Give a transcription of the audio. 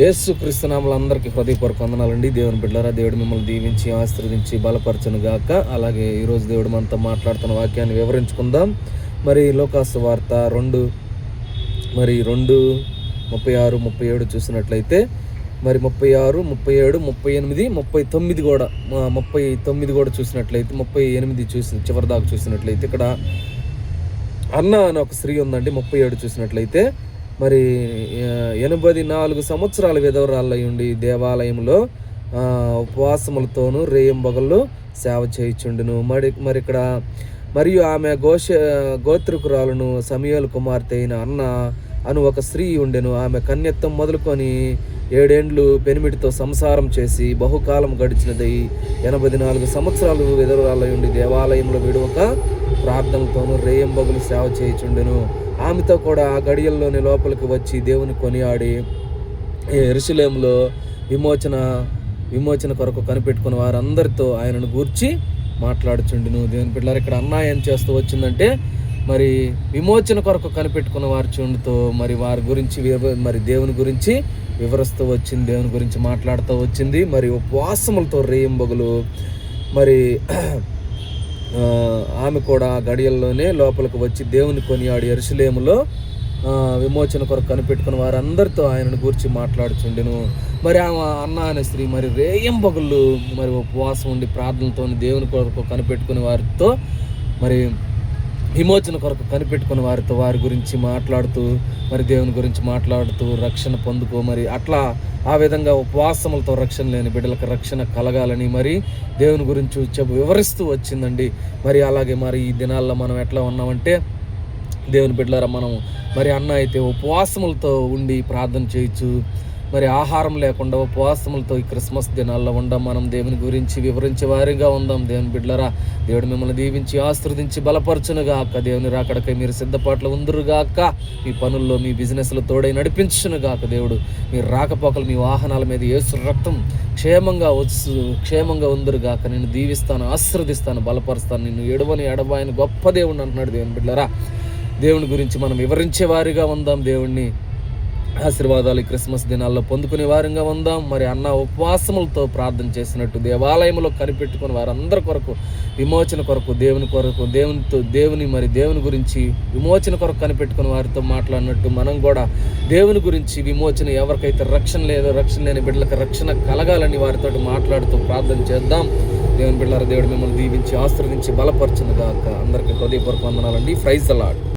యేసుక్రీస్తు నామములో అందరికీ హృదయపూర్వక వందనాలండి. దేవుని బిడ్డలారా, దేవుడు మిమ్మల్ని దీవించి ఆశీర్వదించి బలపరచును గాక. అలాగే ఈరోజు దేవుడు మనతో మాట్లాడుతున్న వాక్యాన్ని వివరించుకుందాం. మరి లోకాసు వార్త 2:36, 37 చూసినట్లయితే, మరి 36, 37, 38, 39 కూడా 39 కూడా చూసినట్లయితే, 38 చూసి చివరి దాకా చూసినట్లయితే, ఇక్కడ అన్న అని ఒక స్త్రీ ఉందండి. 37 చూసినట్లయితే, మరి 84 సంవత్సరాల విధవరాలై ఉండి దేవాలయంలో ఉపవాసములతోనూ రేయింబగళ్ళు సేవ చేయుచుండును. మరి ఇక్కడ మరియు ఆమె గోత్రికురాలను సమూయేలు కుమార్తె అయిన అన్న అను ఒక స్త్రీ ఉండెను. ఆమె కన్యత్వం మొదలుకొని 7 ఏండ్లు పెనిమిటితో సంసారం చేసి బహుకాలం గడిచినదై 84 సంవత్సరాలు విధవరాలై ఉండి దేవాలయంలో విడువక ప్రార్థనలతోనూ రేయింబగలు సేవ చేయుచుండెను. ఆమెతో కూడా ఆ గడియల్లోని లోపలికి వచ్చి దేవుని కొనియాడి యెరూషలేములో విమోచన కొరకు కనిపెట్టుకున్న వారందరితో ఆయనను గూర్చి మాట్లాడుచుండును. దేవుని బిడ్డలారా, ఇక్కడ అన్న ఏం చేస్తూ వచ్చిందంటే, మరి విమోచన కొరకు కనిపెట్టుకున్న వారి చుండుతో మరి వారి గురించి మరి దేవుని గురించి వివరిస్తూ వచ్చింది, దేవుని గురించి మాట్లాడుతూ వచ్చింది. మరి ఉపవాసములతో రేయింబగలు మరి ఆమె కూడా గడియల్లోనే లోపలికి వచ్చి దేవుని కొనియాడి యెరూషలేములో విమోచన కొరకు కనిపెట్టుకున్న వారందరితో ఆయనను గూర్చి మాట్లాడుచుండెను. మరి ఆమె అన్న అనే స్త్రీ మరి రేయింబగళ్ళు మరి ఉపవాసం ఉండి ప్రార్థనతో దేవుని కొరకు కనిపెట్టుకునే వారితో మరి విమోచన కొరకు కనిపెట్టుకున్న వారితో వారి గురించి మాట్లాడుతూ మరి దేవుని గురించి మాట్లాడుతూ రక్షణ పొందుకో, మరి అట్లా ఆ విధంగా ఉపవాసములతో రక్షణ లేని బిడ్డలకు రక్షణ కలగాలని మరి దేవుని గురించి వివరిస్తూ వచ్చిందండి. మరి అలాగే మరి ఈ దినాల్లో మనం ఎట్లా ఉన్నామంటే, దేవుని బిడ్డలారా, మనం మరి అన్న అయితే ఉపవాసములతో ఉండి ప్రార్థన చేయొచ్చు, మరి ఆహారం లేకుండా ఉపవాసములతో ఈ క్రిస్మస్ దినాల్లో ఉందాం. మనం దేవుని గురించి వివరించే వారిగా ఉందాం. దేవుని బిడ్డలారా, దేవుడు మిమ్మల్ని దీవించి ఆశీర్వదించి బలపరచునుగాక. దేవుని రాకడకై మీరు సిద్ధపాట్లు ఉందురుగాక. మీ పనుల్లో మీ బిజినెస్లో తోడై నడిపించునుగాక. దేవుడు మీరు రాకపోకలు మీ వాహనాల మీద యేసు రక్తం క్షేమంగా ఉందురుగాక. నేను దీవిస్తాను, ఆశీర్వదిస్తాను, బలపరుస్తాను, నిన్ను ఎడబాయని గొప్ప దేవుడిని అంటున్నాడు. దేవుని బిడ్డలారా, దేవుని గురించి మనం వివరించే వారిగా ఉందాం. దేవుణ్ణి ఆశీర్వాదాలు ఈ క్రిస్మస్ దినాల్లో పొందుకునే వారంగా ఉందాం. మరి అన్న ఉపవాసములతో ప్రార్థన చేసినట్టు దేవాలయంలో కనిపెట్టుకుని వారందరి కొరకు విమోచన కొరకు దేవుని గురించి విమోచన కొరకు కనిపెట్టుకుని వారితో మాట్లాడినట్టు మనం కూడా దేవుని గురించి విమోచన, ఎవరికైతే రక్షణ లేని బిడ్డలకు రక్షణ కలగాలని వారితో మాట్లాడుతూ ప్రార్థన చేద్దాం. దేవుని బిడ్డలారా, దేవుడు మిమ్మల్ని దీవించి ఆశీర్వదించి బలపరచునుగాక. అందరికీ హృదయపూర్వక వందనాలండి. Praise the lord.